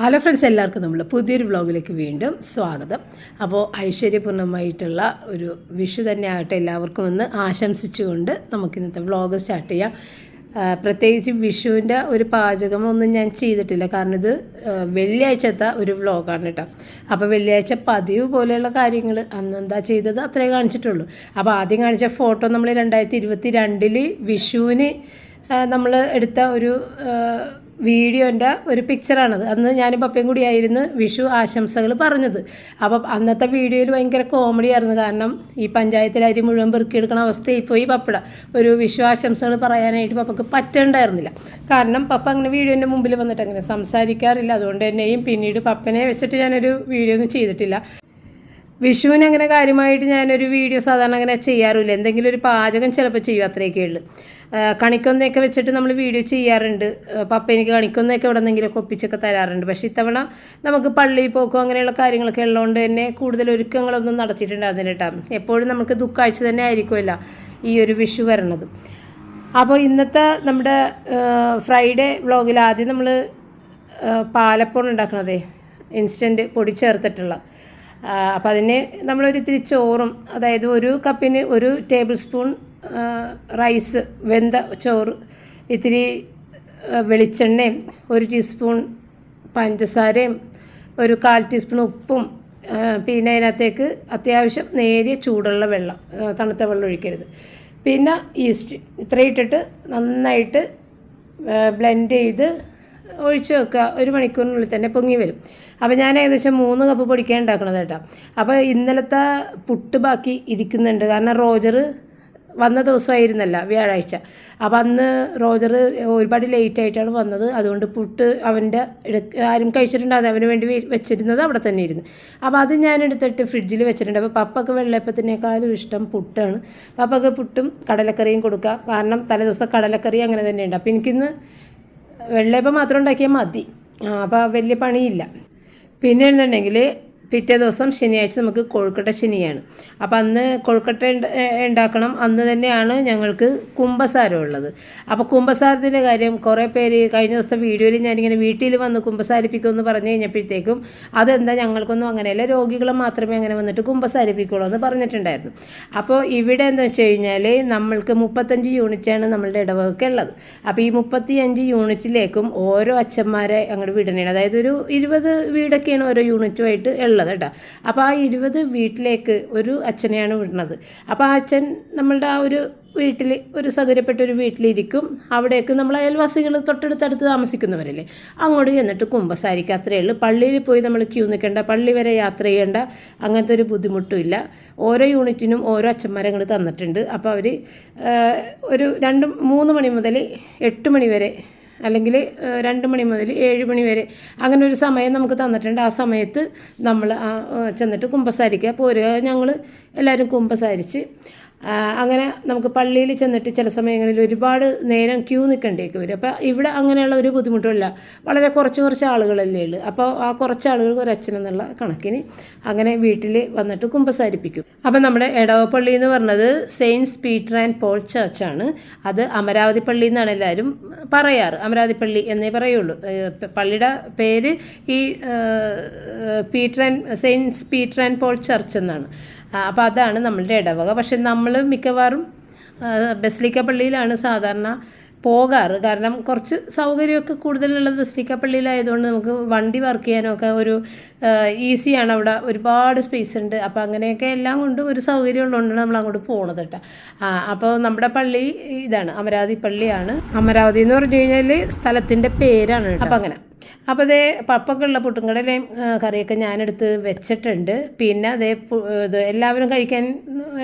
Hello friends, എല്ലാവർക്കും നമ്മൾ പുതിയൊരു വ്ളോഗിലേക്ക് വീണ്ടും സ്വാഗതം. അപ്പോൾ ഐശ്വര്യപൂർണ്ണമായിട്ടുള്ള ഒരു വിഷു തന്നെ ആകട്ടെ എല്ലാവർക്കും എന്ന് ആശംസിച്ചുകൊണ്ട് നമുക്കിന്നത്തെ വ്ളോഗ് സ്റ്റാർട്ട് ചെയ്യാം. പ്രത്യേകിച്ച് വിഷുവിൻ്റെ ഒരു പാചകമൊന്നും ഞാൻ ചെയ്തിട്ടില്ല, കാരണം ഇത് വെള്ളിയാഴ്ചത്തെ ഒരു വ്ളോഗാണ് കേട്ടോ. അപ്പോൾ വെള്ളിയാഴ്ച പതിവ് പോലെയുള്ള കാര്യങ്ങൾ അന്നെന്താ ചെയ്തത് അത്രേ കാണിച്ചിട്ടുള്ളൂ. അപ്പോൾ ആദ്യം കാണിച്ച ഫോട്ടോ നമ്മൾ 2022 വിഷുവിന് നമ്മൾ എടുത്ത ഒരു വീഡിയോൻ്റെ ഒരു പിക്ചറാണത്. അന്ന് ഞാനും പപ്പയും കൂടിയായിരുന്നു വിഷു ആശംസകൾ പറഞ്ഞത്. അപ്പം അന്നത്തെ വീഡിയോയിൽ ഭയങ്കര കോമഡി ആയിരുന്നു, കാരണം ഈ പഞ്ചായത്തിലെ അരി മുഴുവൻ പെറുക്കിയെടുക്കുന്ന അവസ്ഥയായിപ്പോയി പപ്പട ഒരു വിഷു ആശംസകൾ പറയാനായിട്ട് പപ്പക്ക് പറ്റുന്നുണ്ടായിരുന്നില്ല. കാരണം പപ്പ അങ്ങനെ വീഡിയോൻ്റെ മുമ്പിൽ വന്നിട്ട് അങ്ങനെ സംസാരിക്കാറില്ല. അതുകൊണ്ട് തന്നെയും പിന്നീട് പപ്പനെ വെച്ചിട്ട് ഞാനൊരു വീഡിയോ ഒന്നും ചെയ്തിട്ടില്ല. വിഷുവിന് അങ്ങനെ കാര്യമായിട്ട് ഞാനൊരു വീഡിയോ സാധാരണ അങ്ങനെ ചെയ്യാറില്ല. എന്തെങ്കിലും ഒരു പാചകം ചിലപ്പോൾ ചെയ്യും, അത്രയൊക്കെ ഉള്ളു. കണിക്കൊന്നയൊക്കെ വെച്ചിട്ട് നമ്മൾ വീഡിയോ ചെയ്യാറുണ്ട്. പപ്പ എനിക്ക് കണിക്കൊന്നയൊക്കെ ഇവിടെ നിന്നെങ്കിലുമൊക്കെ ഒപ്പിച്ചൊക്കെ തരാറുണ്ട്. പക്ഷേ ഇത്തവണ നമുക്ക് പള്ളിയിൽ പോക്കോ അങ്ങനെയുള്ള കാര്യങ്ങളൊക്കെ ഉള്ളതുകൊണ്ട് തന്നെ കൂടുതൽ ഒരുക്കങ്ങളൊന്നും നടത്തിയിട്ടുണ്ടായിരുന്നില്ല കേട്ടോ. എപ്പോഴും നമുക്ക് ദുഃഖാഴ്ച തന്നെ ആയിരിക്കുമല്ല ഈ ഒരു വിഷു വരണത്. അപ്പോൾ ഇന്നത്തെ നമ്മുടെ ഫ്രൈഡേ വ്ളോഗിൽ ആദ്യം നമ്മൾ പാലപ്പം ഉണ്ടാക്കണതേ ഇൻസ്റ്റൻറ്റ് പൊടി ചേർത്തിട്ടുള്ള. അപ്പോൾ അതിന് നമ്മളൊരു ഇത്തിരി ചോറും, അതായത് ഒരു കപ്പിന് 1 ടേബിൾ സ്പൂൺ റൈസ് വെന്ത ചോറ്, ഇത്തിരി വെളിച്ചെണ്ണയും 1 ടീസ്പൂൺ പഞ്ചസാരയും 1/4 ടീസ്പൂൺ ഉപ്പും, പിന്നെ അതിനകത്തേക്ക് അത്യാവശ്യം നേരിയ ചൂടുള്ള വെള്ളം, തണുത്ത വെള്ളം ഒഴിക്കരുത്, പിന്നെ ഈസ്റ്റ്, ഇത്രയും ഇട്ടിട്ട് നന്നായിട്ട് ബ്ലെൻഡ് ചെയ്ത് ഒഴിച്ച് വെക്കുക. 1 മണിക്കൂറിനുള്ളിൽ തന്നെ പൊങ്ങി വരും. അപ്പോൾ ഞാൻ ഏകദേശം 3 കപ്പ് പൊടിക്കാൻ ഉണ്ടാക്കണത് കേട്ടോ. അപ്പോൾ ഇന്നലത്തെ പുട്ട് ബാക്കി ഇരിക്കുന്നുണ്ട്, കാരണം റോജർ വന്ന ദിവസമായിരുന്നല്ല വ്യാഴാഴ്ച. അപ്പോൾ അന്ന് റോജർ ഒരുപാട് ലേറ്റായിട്ടാണ് വന്നത്. അതുകൊണ്ട് പുട്ട് അവൻ്റെ ആരും കഴിച്ചിട്ടുണ്ടാകും, അവന് വേണ്ടി വെച്ചിരുന്നത് അവിടെ തന്നെ ഇരുന്നു. അപ്പോൾ അത് ഞാൻ എടുത്തിട്ട് ഫ്രിഡ്ജിൽ വെച്ചിട്ടുണ്ട്. അപ്പോൾ പപ്പക്ക് വെള്ളയപ്പത്തിനേക്കാളും ഇഷ്ടം പുട്ടാണ്. പപ്പക്ക് പുട്ടും കടലക്കറിയും കൊടുക്കുക, കാരണം തലേദിവസം കടലക്കറി അങ്ങനെ തന്നെയുണ്ട്. അപ്പോൾ എനിക്കിന്ന് വെള്ളയപ്പം മാത്രം ഉണ്ടാക്കിയാൽ മതി, അപ്പോൾ വലിയ പണിയില്ല. പിന്നെ എന്നുണ്ടെങ്കിൽ പിറ്റേ ദിവസം ശനിയാഴ്ച നമുക്ക് കൊഴുക്കട്ട ശനിയാണ്. അപ്പോൾ അന്ന് കൊഴുക്കട്ട ഉണ്ടാക്കണം. അന്ന് തന്നെയാണ് ഞങ്ങൾക്ക് കുമ്പസാരം ഉള്ളത്. അപ്പോൾ കുമ്പസാരത്തിൻ്റെ കാര്യം കുറേ പേര് കഴിഞ്ഞ ദിവസത്തെ വീഡിയോയിൽ ഞാനിങ്ങനെ വീട്ടിൽ വന്ന് കുമ്പസാരിപ്പിക്കുമെന്ന് പറഞ്ഞു കഴിഞ്ഞപ്പോഴത്തേക്കും അതെന്താ ഞങ്ങൾക്കൊന്നും അങ്ങനെയല്ല, രോഗികളെ മാത്രമേ അങ്ങനെ വന്നിട്ട് കുമ്പസാരിപ്പിക്കുള്ളൂ എന്ന് പറഞ്ഞിട്ടുണ്ടായിരുന്നു. അപ്പോൾ ഇവിടെ എന്താ വെച്ച് കഴിഞ്ഞാൽ നമ്മൾക്ക് 35 യൂണിറ്റാണ് നമ്മളുടെ ഇടവകയ്ക്ക് ഉള്ളത്. അപ്പോൾ ഈ 35 യൂണിറ്റിലേക്കും ഓരോ അച്ഛന്മാരെ അങ്ങോട്ട് വിടണേണ്. അതായത് ഒരു 20 വീടൊക്കെയാണ് ഓരോ യൂണിറ്റുമായിട്ട് ഉള്ളത് കേട്ടോ. അപ്പോൾ ആ 20 വീട്ടിലേക്ക് ഒരു അച്ഛനെയാണ് വിടുന്നത്. അപ്പോൾ ആ അച്ഛൻ നമ്മളുടെ ആ ഒരു വീട്ടിൽ ഒരു സൗകര്യപ്പെട്ടൊരു വീട്ടിലിരിക്കും. അവിടേക്ക് നമ്മൾ അയൽവാസികൾ തൊട്ടടുത്തടുത്ത് താമസിക്കുന്നവരല്ലേ, അങ്ങോട്ട് ചെന്നിട്ട് കുമ്പസാരിക്കുക, അത്രയേ ഉള്ളൂ. പള്ളിയിൽ പോയി നമ്മൾ ക്യൂ നിൽക്കേണ്ട, പള്ളി വരെ യാത്ര ചെയ്യേണ്ട, അങ്ങനത്തെ ഒരു ബുദ്ധിമുട്ടും ഇല്ല. ഓരോ യൂണിറ്റിനും ഓരോ അച്ഛന്മാരെ അങ്ങോട്ട് തന്നിട്ടുണ്ട്. അപ്പോൾ അവർ ഒരു 3 മണി മുതൽ 8 മണി വരെ, അല്ലെങ്കിൽ 2 മണി മുതൽ 7 മണി വരെ അങ്ങനെ ഒരു സമയം നമുക്ക് തന്നിട്ടുണ്ട്. ആ സമയത്ത് നമ്മൾ ചെന്നിട്ട് കുമ്പസാരിക്കുക പോരുക. ഞങ്ങൾ എല്ലാവരും കുമ്പസാരിച്ച് അങ്ങനെ നമുക്ക് പള്ളിയിൽ ചെന്നിട്ട് ചില സമയങ്ങളിൽ ഒരുപാട് നേരം ക്യൂ നിൽക്കേണ്ടിയൊക്കെ വരും. അപ്പോൾ ഇവിടെ അങ്ങനെയുള്ള ഒരു ബുദ്ധിമുട്ടുമില്ല, വളരെ കുറച്ച് ആളുകളല്ലേ ഉള്ളൂ. അപ്പോൾ ആ കുറച്ച് ആളുകൾക്ക് ഒരു അച്ഛനെന്നുള്ള കണക്കിന് അങ്ങനെ വീട്ടിൽ വന്നിട്ട് കുമ്പസാരിപ്പിക്കും. അപ്പോൾ നമ്മുടെ എടവപ്പള്ളി എന്ന് പറഞ്ഞത് സെയിൻറ്റ് പീറ്റർ ആൻഡ് പോൾ ചർച്ചാണ്. അത് അമരാവതി പള്ളി എന്നാണ് എല്ലാവരും പറയാറ്, അമരാവതി പള്ളി എന്നേ പറയുള്ളൂ. പള്ളിയുടെ പേര് ഈ saint Peter and Paul church എന്നാണ്. അപ്പോൾ അതാണ് നമ്മളുടെ ഇടവക. പക്ഷെ നമ്മൾ മിക്കവാറും ബസിലിക്ക പള്ളിയിലാണ് സാധാരണ പോകാറ്, കാരണം കുറച്ച് സൗകര്യമൊക്കെ കൂടുതലുള്ളത് ബസിലിക്ക പള്ളിയിലായതുകൊണ്ട് നമുക്ക് വണ്ടി വർക്ക് ചെയ്യാനൊക്കെ ഒരു ഈസിയാണ്. അവിടെ ഒരുപാട് സ്പേസ് ഉണ്ട്. അപ്പോൾ അങ്ങനെയൊക്കെ എല്ലാം കൊണ്ടും ഒരു സൗകര്യം ഉള്ളതുകൊണ്ടാണ് നമ്മൾ അങ്ങോട്ട് പോകണത് കേട്ടോ. അപ്പോൾ നമ്മുടെ പള്ളി ഇതാണ്, അമരാവതി പള്ളിയാണ്. അമരാവതി എന്ന് പറഞ്ഞു കഴിഞ്ഞാൽ സ്ഥലത്തിൻ്റെ പേരാണ്. അപ്പോൾ അങ്ങനെ അപ്പോൾ അതേ പപ്പക്കുള്ള പുട്ടുംകടലയും കറിയൊക്കെ ഞാനെടുത്ത് വെച്ചിട്ടുണ്ട്. പിന്നെ ഇത് എല്ലാവരും കഴിക്കാൻ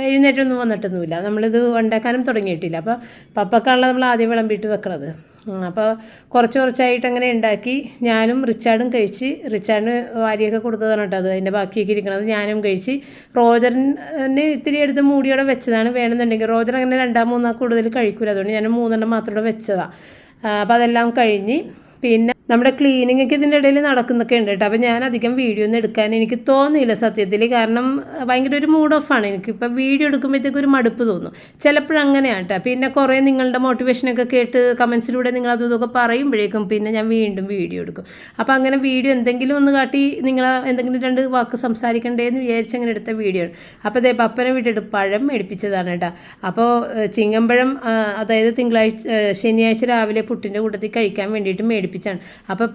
എഴുന്നേറ്റൊന്നും വന്നിട്ടൊന്നുമില്ല, നമ്മളിത് ഉണ്ടാക്കാനും തുടങ്ങിയിട്ടില്ല. അപ്പോൾ പപ്പക്കാണല്ലോ നമ്മൾ ആദ്യം വിളമ്പിയിട്ട് വെക്കണത്. അപ്പോൾ കുറച്ചായിട്ട് അങ്ങനെ ഉണ്ടാക്കി ഞാനും റിച്ചാർഡും കഴിച്ച്, റിച്ചാർഡിന് വാരിയൊക്കെ കൊടുത്തതാണ് കേട്ടോ. അത് അതിൻ്റെ ബാക്കിയൊക്കെ ഇരിക്കണത് ഞാനും കഴിച്ച്. റോജറിന് ഇത്തിരി എടുത്ത് മൂടിയോടെ വെച്ചതാണ്. വേണമെന്നുണ്ടെങ്കിൽ റോജർ അങ്ങനെ 2-3 കൂടുതൽ കഴിക്കില്ല, അതുകൊണ്ട് ഞാൻ 3 മാത്രം വെച്ചതാണ്. അപ്പോൾ അതെല്ലാം കഴിഞ്ഞ് പിന്നെ നമ്മുടെ ക്ലീനിങ്ങൊക്കെ ഇതിൻ്റെ ഇടയിൽ നടക്കുന്നൊക്കെ ഉണ്ട് കേട്ടോ. അപ്പോൾ ഞാൻ അധികം വീഡിയോ ഒന്നും എടുക്കാൻ എനിക്ക് തോന്നിയില്ല സത്യത്തിൽ. കാരണം ഭയങ്കര ഒരു മൂഡ് ഓഫാണ് എനിക്കിപ്പോൾ. വീഡിയോ എടുക്കുമ്പോഴത്തേക്ക് ഒരു മടുപ്പ് തോന്നും ചിലപ്പോഴങ്ങനെയാണ് കേട്ടോ. പിന്നെ കുറേ നിങ്ങളുടെ മോട്ടിവേഷനൊക്കെ കേട്ട് കമൻസിലൂടെ നിങ്ങൾ അതും ഇതൊക്കെ പറയുമ്പോഴേക്കും പിന്നെ ഞാൻ വീണ്ടും വീഡിയോ എടുക്കും. അപ്പോൾ അങ്ങനെ വീഡിയോ എന്തെങ്കിലും ഒന്ന് കാട്ടി നിങ്ങൾ എന്തെങ്കിലും 2 വാക്ക് സംസാരിക്കണ്ടേന്ന് വിചാരിച്ച് അങ്ങനെ എടുത്ത വീഡിയോ ആണ്. അപ്പോൾ അതേ പപ്പനെ വിട്ടിട്ട് പഴം മേടിപ്പിച്ചതാണ് കേട്ടോ. അപ്പോൾ ചിങ്ങമ്പഴം അതായത് ശനിയാഴ്ച രാവിലെ പുട്ടിൻ്റെ കൂട്ടത്തിൽ കഴിക്കാൻ വേണ്ടിയിട്ട് മേടിപ്പിച്ചാണ്. അപ്പോൾ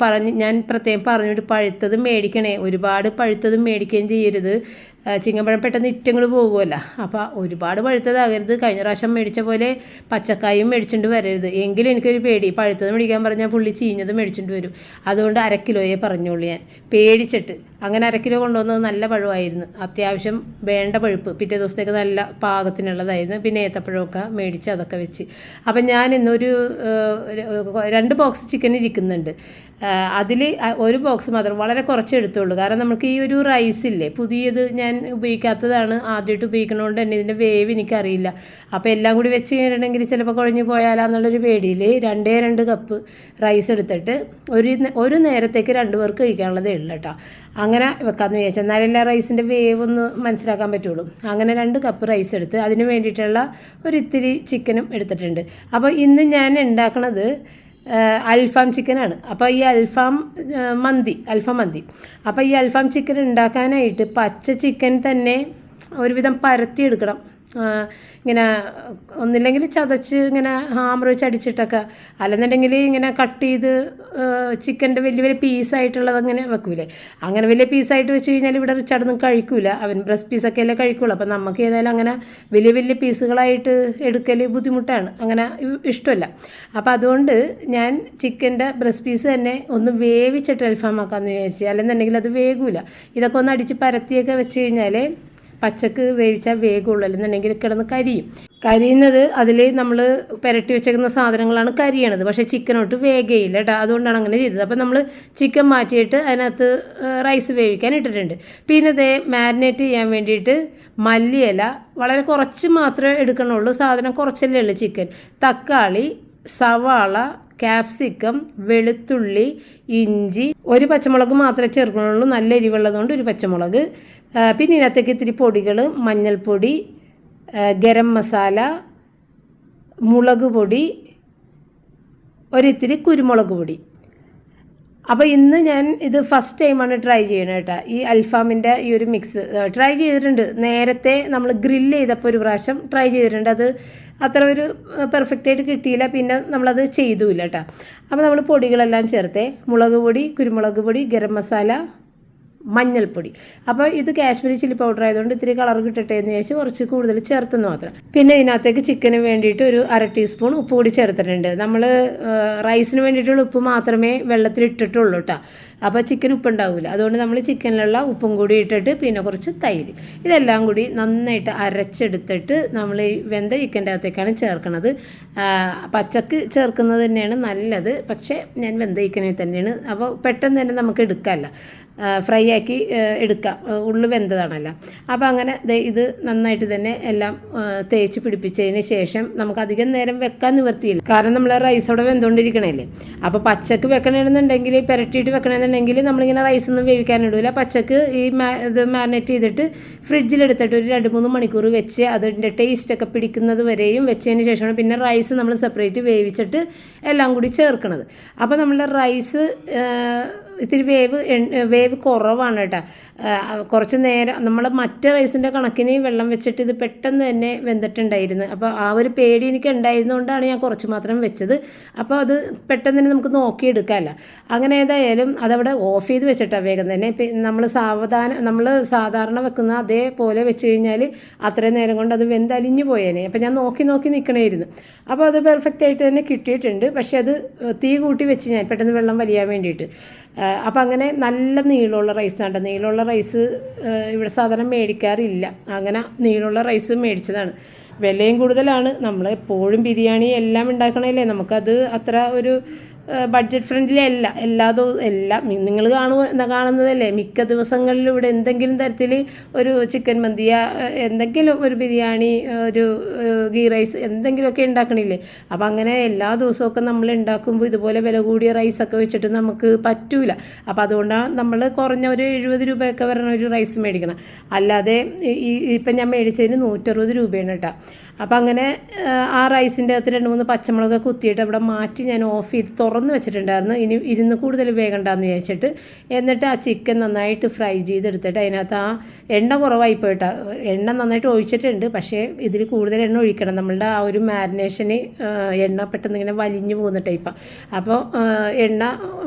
ഞാൻ പ്രത്യേകം പറഞ്ഞിട്ട് പഴുത്തത് മേടിക്കണേ, ഒരുപാട് പഴുത്തത് മേടിക്കുകയും ചെയ്യരുത്. ചിങ്ങമ്പഴം പെട്ടെന്ന് ഇറ്റങ്ങോട്ട് പോകുമല്ലോ. അപ്പോൾ ഒരുപാട് പഴുത്തതാകരുത്. കഴിഞ്ഞ പ്രാവശ്യം മേടിച്ച പോലെ പച്ചക്കായും മേടിച്ചുകൊണ്ട് വരരുത്. എങ്കിലും എനിക്കൊരു പേടി, പഴുത്തത് മേടിക്കാൻ പറഞ്ഞാൽ പുള്ളി ചീഞ്ഞത് മേടിച്ചുകൊണ്ട് വരും. അതുകൊണ്ട് 1/2 കിലോയെ പറഞ്ഞോളൂ ഞാൻ പേടിച്ചിട്ട്. അങ്ങനെ 1/2 കിലോ കൊണ്ടുവന്നത് നല്ല പഴമായിരുന്നു, അത്യാവശ്യം വേണ്ട പഴുപ്പ്, പിറ്റേ ദിവസത്തേക്ക് നല്ല പാകത്തിനുള്ളതായിരുന്നു. പിന്നെ ഏത്തപ്പഴമൊക്കെ മേടിച്ച് അതൊക്കെ വെച്ച്. അപ്പം ഞാൻ ഇന്നൊരു 2 ബോക്സ് ചിക്കൻ ഇരിക്കുന്നുണ്ട്. അതിൽ ഒരു ബോക്സ് മാത്രം വളരെ കുറച്ച് എടുത്തുള്ളൂ. കാരണം നമുക്ക് ഈ ഒരു റൈസില്ലേ പുതിയത് ഞാൻ ഉപയോഗിക്കാത്തതാണ്, ആദ്യമായിട്ട് ഉപയോഗിക്കണതുകൊണ്ട് തന്നെ ഇതിൻ്റെ വേവ് എനിക്കറിയില്ല. അപ്പോൾ എല്ലാം കൂടി വെച്ച് കഴിഞ്ഞിട്ടുണ്ടെങ്കിൽ ചിലപ്പോൾ കുഴഞ്ഞു പോയാലാന്നുള്ളൊരു പേടിയിൽ 2 കപ്പ് റൈസ് എടുത്തിട്ട് ഒരു നേരത്തേക്ക് 2 പേർക്ക് കഴിക്കാനുള്ളതേ ഉള്ളൂ കേട്ടോ. അങ്ങനെ വെക്കാമെന്ന് വിചാരിച്ചാൽ എന്നാലെല്ലാം റൈസിൻ്റെ വേവ് ഒന്ന് മനസ്സിലാക്കാൻ പറ്റുള്ളൂ. അങ്ങനെ 2 കപ്പ് റൈസ് എടുത്ത് അതിന് വേണ്ടിയിട്ടുള്ള ഇത്തിരി ചിക്കനും എടുത്തിട്ടുണ്ട്. അപ്പോൾ ഇന്ന് ഞാൻ ഉണ്ടാക്കണത് അൽഫാം ചിക്കനാണ്. അപ്പോൾ ഈ അൽഫാം മന്തി. അപ്പോൾ ഈ അൽഫാം ചിക്കൻ ഉണ്ടാക്കാനായിട്ട് പച്ച ചിക്കൻ തന്നെ ഒരുവിധം പരത്തിയെടുക്കണം. ഇങ്ങനെ ഒന്നില്ലെങ്കിൽ ചതച്ച് ഇങ്ങനെ ഹാമർ വെച്ച് അടിച്ചിട്ടൊക്കെ, അല്ലെന്നുണ്ടെങ്കിൽ ഇങ്ങനെ കട്ട് ചെയ്ത് ചിക്കൻ്റെ വലിയ പീസായിട്ടുള്ളത് അങ്ങനെ വെക്കൂലേ, അങ്ങനെ വലിയ പീസായിട്ട് വെച്ച് കഴിഞ്ഞാൽ ഇവിടെ റിച്ചാർഡൊന്നും കഴിക്കൂല. അവൻ ബ്രസ്റ്റ് പീസൊക്കെ അല്ലേ കഴിക്കുള്ളൂ. അപ്പോൾ നമുക്ക് ഏതായാലും അങ്ങനെ വലിയ പീസുകളായിട്ട് എടുക്കൽ ബുദ്ധിമുട്ടാണ്, അങ്ങനെ ഇഷ്ടമല്ല. അപ്പോൾ അതുകൊണ്ട് ഞാൻ ചിക്കൻ്റെ ബ്രസ്റ്റ് പീസ് തന്നെ ഒന്ന് വേവിച്ചിട്ട് അൽഫാമാക്കാമെന്ന് വിചാരിച്ചു. അല്ലെന്നുണ്ടെങ്കിൽ അത് വേഗൂല. ഇതൊക്കെ ഒന്ന് അടിച്ച് പരത്തിയൊക്കെ വെച്ച് കഴിഞ്ഞാൽ പച്ചക്ക് വേവിച്ചാൽ വേഗമുള്ളൂ, അല്ലെന്നുണ്ടെങ്കിൽ കിടന്ന് കരിയുന്നത് അതിൽ നമ്മൾ പുരട്ടി വെച്ചേക്കുന്ന സാധനങ്ങളാണ് കരിയണത്. പക്ഷേ ചിക്കനോട്ട് വേഗയില്ല കേട്ടോ. അതുകൊണ്ടാണ് അങ്ങനെ ചെയ്തത്. അപ്പോൾ നമ്മൾ ചിക്കൻ മാറ്റിയിട്ട് അതിനകത്ത് റൈസ് വേവിക്കാൻ ഇട്ടിട്ടുണ്ട്. പിന്നെ ഇതേ മാരിനേറ്റ് ചെയ്യാൻ വേണ്ടിയിട്ട് മല്ലിയില വളരെ കുറച്ച് മാത്രമേ എടുക്കണുള്ളൂ. സാധനം കുറച്ചല്ലേ ഉള്ളൂ. ചിക്കൻ, തക്കാളി, സവാള, ക്യാപ്സിക്കം, വെളുത്തുള്ളി, ഇഞ്ചി, 1 പച്ചമുളക് മാത്രമേ ചേർക്കണുള്ളൂ. നല്ല എരിവുള്ളതുകൊണ്ട് 1 പച്ചമുളക്. പിന്നെ ഇതിനകത്തേക്ക് ഇത്തിരി പൊടികൾ, മഞ്ഞൾപ്പൊടി, ഗരം മസാല, മുളക് പൊടി, ഒരിത്തിരി കുരുമുളക് പൊടി. അപ്പോൾ ഇന്ന് ഞാൻ ഇത് ഫസ്റ്റ് ടൈമാണ് ട്രൈ ചെയ്യണത് കേട്ടോ. ഈ അൽഫാമിൻ്റെ ഈ ഒരു മിക്സ് ട്രൈ ചെയ്തിട്ടുണ്ട്. നേരത്തെ നമ്മൾ ഗ്രില്ല് ചെയ്തപ്പോൾ ഒരു പ്രാവശ്യം ട്രൈ ചെയ്തിട്ടുണ്ട്. അത് അത്ര ഒരു പെർഫെക്റ്റായിട്ട് കിട്ടിയില്ല. പിന്നെ നമ്മളത് ചെയ്തുമില്ല കേട്ടോ. അപ്പോൾ നമ്മൾ പൊടികളെല്ലാം ചേർത്തേ, മുളക് പൊടി, കുരുമുളക് പൊടി, ഗരം മസാല, മഞ്ഞൾപ്പൊടി. അപ്പോൾ ഇത് കാശ്മീരി ചില്ലി പൗഡർ ആയതുകൊണ്ട് ഇത്തിരി കളർ കിട്ടട്ടെ എന്ന് വിചാരിച്ച് കുറച്ച് കൂടുതൽ ചേർത്തെന്ന് മാത്രം. പിന്നെ ഇതിനകത്തേക്ക് ചിക്കന് വേണ്ടിയിട്ട് ഒരു 1/2 ടീസ്പൂൺ ഉപ്പ് കൂടി ചേർത്തിട്ടുണ്ട്. നമ്മൾ റൈസിന് വേണ്ടിയിട്ടുള്ള ഉപ്പ് മാത്രമേ വെള്ളത്തിൽ ഇട്ടിട്ടുള്ളൂ കേട്ടോ. അപ്പോൾ ചിക്കൻ ഉപ്പുണ്ടാവില്ല. അതുകൊണ്ട് നമ്മൾ ചിക്കനിലുള്ള ഉപ്പും കൂടി ഇട്ടിട്ട് പിന്നെ കുറച്ച് തൈര്, ഇതെല്ലാം കൂടി നന്നായിട്ട് അരച്ചെടുത്തിട്ട് നമ്മൾ ഈ വെന്ത ചിക്കൻ്റെ അകത്തേക്കാണ് ചേർക്കുന്നത്. പച്ചക്ക് ചേർക്കുന്നത് തന്നെയാണ് നല്ലത്, പക്ഷേ ഞാൻ വെന്ത ചിക്കനിൽ തന്നെയാണ്. അപ്പോൾ പെട്ടെന്ന് തന്നെ നമുക്ക് എടുക്കാമല്ലോ, ഫ്രൈ ആക്കി എടുക്കാം, ഉള്ളു വെന്തതാണല്ലോ. അപ്പോൾ അങ്ങനെ ഇത് നന്നായിട്ട് തന്നെ എല്ലാം തേച്ച് പിടിപ്പിച്ചതിന് ശേഷം നമുക്ക് അധികം നേരം വെക്കാൻ നിവർത്തിയില്ല. കാരണം നമ്മൾ റൈസ് അവിടെ വെന്തുകൊണ്ടിരിക്കണല്ലേ. അപ്പോൾ പച്ചക്ക് വെക്കണമെന്നുണ്ടെങ്കിൽ, പുരട്ടിയിട്ട് വെക്കണമെന്നുണ്ടെങ്കിൽ നമ്മളിങ്ങനെ റൈസൊന്നും വേവിക്കാനിടില്ല. പച്ചക്ക് ഇത് മാരിനേറ്റ് ചെയ്തിട്ട് ഫ്രിഡ്ജിലെടുത്തിട്ട് ഒരു 2-3 മണിക്കൂർ വെച്ച് അതിൻ്റെ ടേസ്റ്റൊക്കെ പിടിക്കുന്നത് വരെയും വെച്ചതിന് ശേഷമാണ് പിന്നെ റൈസ് നമ്മൾ സെപ്പറേറ്റ് വേവിച്ചിട്ട് എല്ലാം കൂടി ചേർക്കണത്. അപ്പോൾ നമ്മളുടെ റൈസ് ഇത്തിരി വേവ് കുറവാണ് കേട്ടോ. കുറച്ച് നേരം നമ്മൾ മറ്റ് റൈസിൻ്റെ കണക്കിന് വെള്ളം വെച്ചിട്ട് ഇത് പെട്ടെന്ന് തന്നെ വെന്തിട്ടുണ്ടായിരുന്നു. അപ്പോൾ ആ ഒരു പേടി എനിക്ക് ഉണ്ടായിരുന്നുകൊണ്ടാണ് ഞാൻ കുറച്ച് മാത്രം വെച്ചത്. അപ്പോൾ അത് പെട്ടെന്ന് തന്നെ നമുക്ക് നോക്കിയെടുക്കാമല്ലോ. അങ്ങനെ ഏതായാലും അതവിടെ ഓഫ് ചെയ്ത് വെച്ചിട്ടാണ് വേഗം തന്നെ. നമ്മൾ സാധാരണ വെക്കുന്ന അതേപോലെ വെച്ച് കഴിഞ്ഞാൽ അത്രയും നേരം കൊണ്ട് അത് വെന്തലിഞ്ഞു പോയേനെ. അപ്പോൾ ഞാൻ നോക്കി നിൽക്കണമായിരുന്നു. അപ്പോൾ അത് പെർഫെക്റ്റായിട്ട് തന്നെ കിട്ടിയിട്ടുണ്ട്. പക്ഷേ അത് തീ കൂട്ടി വെച്ച് ഞാൻ പെട്ടെന്ന് വെള്ളം വലിയാൻ വേണ്ടിയിട്ട്. അപ്പോൾ അങ്ങനെ നല്ല നീളമുള്ള റൈസാണ്. നീളമുള്ള റൈസ് ഇവിടെ സാധാരണ മേടിക്കാറില്ല. അങ്ങനെ നീളമുള്ള റൈസ് മേടിച്ചതാണ്. വിലയും കൂടുതലാണ്. നമ്മൾ എപ്പോഴും ബിരിയാണി എല്ലാം ഉണ്ടാക്കണമല്ലേ, നമുക്കത് അത്ര ഒരു ബഡ്ജറ്റ് ഫ്രണ്ട്ലി അല്ല. എല്ലാം നിങ്ങൾ കാണുന്നതല്ലേ, മിക്ക ദിവസങ്ങളിലും ഇവിടെ എന്തെങ്കിലും തരത്തിൽ ഒരു ചിക്കൻ മന്തിയ, എന്തെങ്കിലും ഒരു ബിരിയാണി, ഒരു ഗീ റൈസ് എന്തെങ്കിലുമൊക്കെ ഉണ്ടാക്കണില്ലേ. അപ്പോൾ അങ്ങനെ എല്ലാ ദിവസമൊക്കെ നമ്മൾ ഉണ്ടാക്കുമ്പോൾ ഇതുപോലെ വില കൂടിയ റൈസൊക്കെ വെച്ചിട്ട് നമുക്ക് പറ്റൂല. അപ്പോൾ അതുകൊണ്ടാണ് നമ്മൾ കുറഞ്ഞ ഒരു 70 രൂപയൊക്കെ വരണ ഒരു റൈസ് മേടിക്കണം. അല്ലാതെ ഇപ്പം ഞാൻ മേടിച്ചതിന് 160 രൂപയാണ് കേട്ടോ. അപ്പോൾ അങ്ങനെ ആ റൈസിൻ്റെ അകത്ത് 2-3 പച്ചമുളക് കുത്തിയിട്ട് അവിടെ മാറ്റി ഞാൻ ഓഫ് ചെയ്ത് തുറന്ന് വെച്ചിട്ടുണ്ടായിരുന്നു. ഇനി ഇരുന്ന് കൂടുതൽ വേഗണ്ടെന്ന് വിചാരിച്ചിട്ട്. എന്നിട്ട് ആ ചിക്കൻ നന്നായിട്ട് ഫ്രൈ ചെയ്തെടുത്തിട്ട് അതിനകത്ത് ആ എണ്ണ കുറവായി പോയിട്ടാ. എണ്ണ നന്നായിട്ട് ഒഴിച്ചിട്ടുണ്ട്, പക്ഷേ ഇതിൽ കൂടുതൽ എണ്ണ ഒഴിക്കണം. നമ്മളുടെ ആ ഒരു മാരിനേഷന് എണ്ണ പെട്ടെന്ന് ഇങ്ങനെ വലിഞ്ഞു പോകുന്ന ടൈപ്പാണ്. അപ്പോൾ എണ്ണ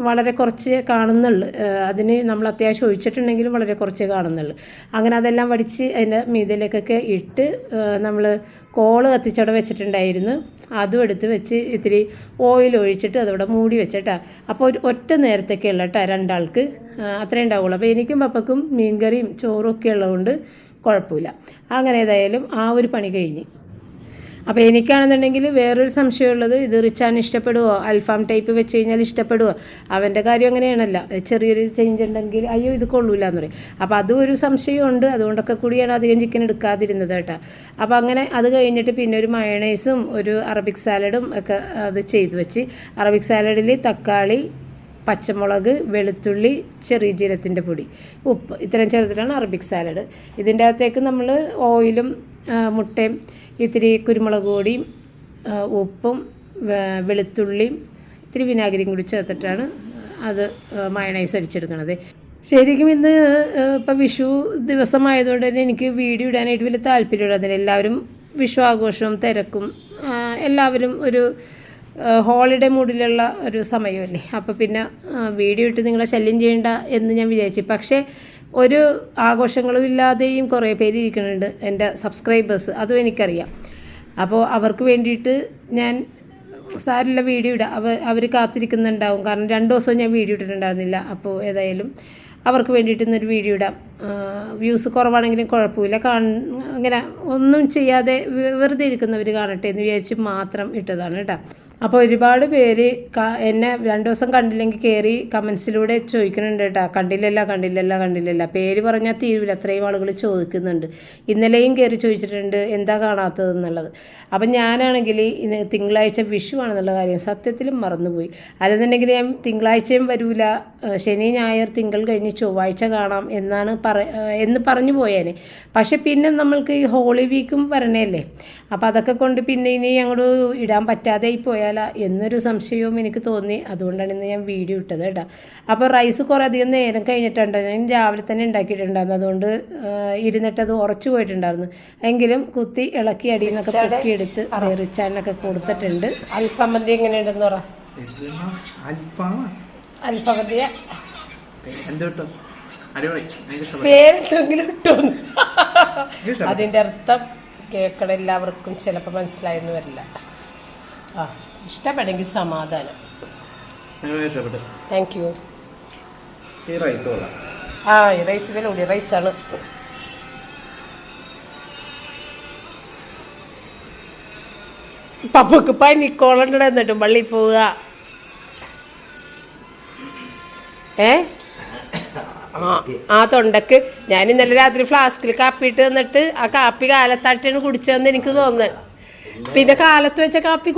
വളരെ കുറച്ച് കാണുന്നുള്ളൂ. അതിന് നമ്മൾ അത്യാവശ്യം ഒഴിച്ചിട്ടുണ്ടെങ്കിലും വളരെ കുറച്ച് കാണുന്നുള്ളൂ. അങ്ങനെ അതെല്ലാം വടിച്ച് അതിൻ്റെ മീതിലേക്കൊക്കെ ഇട്ട് നമ്മൾ കോള് കത്തിച്ചവിടെ വെച്ചിട്ടുണ്ടായിരുന്നു. അതും എടുത്ത് വെച്ച് ഇത്തിരി ഓയിൽ ഒഴിച്ചിട്ട് അതവിടെ മൂടി വെച്ചിട്ടാണ്. അപ്പോൾ ഒറ്റ നേരത്തേക്ക് ഉള്ള കേട്ടോ, 2 ആൾക്ക് അത്രേ ഉണ്ടാവുള്ളൂ. അപ്പോൾ എനിക്കും പപ്പക്കും മീൻ കറിയും ചോറും ഒക്കെ ഉള്ളതുകൊണ്ട് കുഴപ്പമില്ല. അങ്ങനെ ഏതായാലും ആ ഒരു പണി കഴിഞ്ഞ്. അപ്പോൾ എനിക്കാണെന്നുണ്ടെങ്കിൽ വേറൊരു സംശയമുള്ളത്, ഇത് റിച്ചാൻ ഇഷ്ടപ്പെടുമോ, അൽഫാം ടൈപ്പ് വെച്ച് കഴിഞ്ഞാൽ ഇഷ്ടപ്പെടുമോ? അവൻ്റെ കാര്യം അങ്ങനെയാണല്ലോ, ചെറിയൊരു ചേഞ്ച് ഉണ്ടെങ്കിൽ അയ്യോ ഇത് കൊള്ളൂല എന്ന് പറയും. അപ്പോൾ അതും ഒരു സംശയമുണ്ട്. അതുകൊണ്ടൊക്കെ കൂടിയാണ് അധികം ചിക്കൻ എടുക്കാതിരുന്നത് കേട്ടോ. അപ്പോൾ അങ്ങനെ അത് കഴിഞ്ഞിട്ട് പിന്നെ ഒരു മയണൈസും ഒരു അറബിക് സാലഡും ഒക്കെ അത് ചെയ്ത് വെച്ച്. അറബിക് സാലഡിൽ തക്കാളി, പച്ചമുളക്, വെളുത്തുള്ളി, ചെറിയ ജീരകത്തിൻ്റെ പൊടി, ഉപ്പ്, ഇത്രയും ചേർത്തിട്ടാണ് അറബിക് സാലഡ്. ഇതിൻ്റെ അകത്തേക്ക് നമ്മൾ ഓയിലും മുട്ടയും ഇത്തിരി കുരുമുളക് പൊടിയും ഉപ്പും വെളുത്തുള്ളിയും ഇത്തിരി വിനാഗിരിയും കൂടി ചേർത്തിട്ടാണ് അത് മയണൈസ് അടിച്ചെടുക്കണത്. ശരിക്കും ഇന്ന് ഇപ്പം വിഷു ദിവസമായതുകൊണ്ട് തന്നെ എനിക്ക് വീഡിയോ ഇടാനായിട്ട് വലിയ താല്പര്യമുള്ളതിന്. എല്ലാവരും വിഷു ആഘോഷവും തിരക്കും, എല്ലാവരും ഒരു ഹോളിഡേ മൂഡിലുള്ള ഒരു സമയമല്ലേ. അപ്പോൾ പിന്നെ വീഡിയോ ഇട്ട് നിങ്ങളെ ശല്യം ചെയ്യണ്ട എന്ന് ഞാൻ വിചാരിച്ചു. പക്ഷേ ഒരു ആഘോഷങ്ങളും ഇല്ലാതെയും കുറേ പേര് ഇരിക്കുന്നുണ്ട് എൻ്റെ സബ്സ്ക്രൈബേഴ്സ്, അതും എനിക്കറിയാം. അപ്പോൾ അവർക്ക് വേണ്ടിയിട്ട് ഞാൻ സാരില്ല വീഡിയോ ഇടാം. അവർ കാത്തിരിക്കുന്നുണ്ടാവും. കാരണം 2 ദിവസവും ഞാൻ വീഡിയോ ഇട്ടിട്ടുണ്ടായിരുന്നില്ല. അപ്പോൾ ഏതായാലും അവർക്ക് വേണ്ടിയിട്ട് ഇന്നൊരു വീഡിയോ ഇടാം. വ്യൂസ് കുറവാണെങ്കിലും കുഴപ്പമില്ല. അങ്ങനെ ഒന്നും ചെയ്യാതെ വെറുതെ ഇരിക്കുന്നവർ കാണട്ടെ എന്ന് വിചാരിച്ച് മാത്രം ഇട്ടതാണ് കേട്ടോ. അപ്പോൾ ഒരുപാട് പേര് എന്നെ 2 ദിവസം കണ്ടില്ലെങ്കിൽ കയറി കമൻസിലൂടെ ചോദിക്കുന്നുണ്ട് കേട്ടോ, കണ്ടില്ലല്ല. പേര് പറഞ്ഞാൽ തീരുവില്ല, അത്രയും ആളുകൾ ചോദിക്കുന്നുണ്ട്. ഇന്നലെയും കയറി ചോദിച്ചിട്ടുണ്ട് എന്താ കാണാത്തതെന്നുള്ളത്. അപ്പം ഞാനാണെങ്കിൽ ഇന്ന് തിങ്കളാഴ്ച വിഷു ആണെന്നുള്ള കാര്യം സത്യത്തിലും മറന്നുപോയി. അല്ലെന്നുണ്ടെങ്കിൽ ഞാൻ തിങ്കളാഴ്ചയും വരൂല, ശനി ഞായർ തിങ്കൾ കഴിഞ്ഞ് ചൊവ്വാഴ്ച കാണാം എന്ന് പറഞ്ഞു പോയേനെ. പക്ഷെ പിന്നെ നമ്മൾക്ക് ഈ ഹോളി വീക്കും വരണേല്ലേ. അപ്പോൾ അതൊക്കെ കൊണ്ട് പിന്നെ ഇനി അങ്ങോട്ട് ഇടാൻ പറ്റാതെ പോയാൽ എന്നൊരു സംശയവും എനിക്ക് തോന്നി. അതുകൊണ്ടാണ് ഇന്ന് ഞാൻ വീഡിയോ ഇട്ടത് കേട്ടോ. അപ്പോൾ റൈസ് കുറേ അധികം നേരം കഴിഞ്ഞിട്ടുണ്ട്. ഞാൻ രാവിലെ തന്നെ ഉണ്ടാക്കിയിട്ടുണ്ടായിരുന്നു. അതുകൊണ്ട് ഇരുന്നിട്ട് അത് ഉറച്ചു പോയിട്ടുണ്ടായിരുന്നു. എങ്കിലും കുത്തി ഇളക്കി അടിയിൽ നിന്നൊക്കെ പൊക്കിയെടുത്ത് റിച്ചാനൊക്കെ കൊടുത്തിട്ടുണ്ട്. അൽഫാം മന്തി എങ്ങനെയുണ്ടെന്ന് പറ. അൽഫാം മന്തിയ പേരെന്തെങ്കിലും ഇട്ടോ? അതിൻ്റെ അർത്ഥം കേൾക്കണ എല്ലാവർക്കും ചിലപ്പോൾ മനസ്സിലായെന്ന് വരില്ല. ഇഷ്ടപ്പെട്ടെങ്കിൽ സമാധാനം. Thank you. ഈ റൈസ് വില കൂടിയ റൈസാണ്. പപ്പക്ക് പനിക്കോളുണ്ട്, എന്നിട്ടും പള്ളിയിൽ പോവുക. ആ തൊണ്ടക്ക് ഞാൻ ഇന്നലെ രാത്രി ഫ്ലാസ്കിൽ കാപ്പി ഇട്ട് തന്നിട്ട് ആ കാപ്പി കാലത്താട്ടാണ് കുടിച്ചതെന്ന് എനിക്ക് തോന്നുന്നത്. പിന്നെ കാലത്ത് വെച്ച കാപ്പി